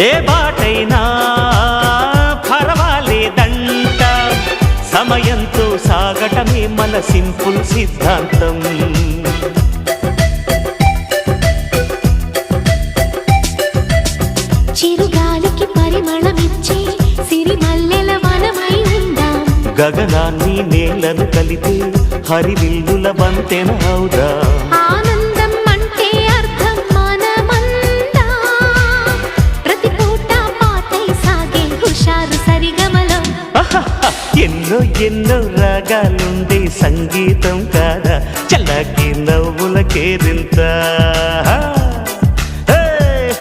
ఏ బాటైనా పర్వాలేదంట, సమయంతో సాగటమే మన సింపుల్ సిద్ధాంతం. చిరుగాలికి పరిమళమిచ్చే సిరిమల్లెల వనమై ఉందాం, గగనాన్ని నేలను కలిపే హరివిల్లుల వంతెన అవుదాం. ఆనందం అంటే అర్థం మనమందా, ప్రతి పూట పాటై సాగే హుషారు సరిగమలో. ఎన్నో ఎన్నో రాగాలుండే సంగీతం కాదా, చల్లకి నవ్వుల కేరింత.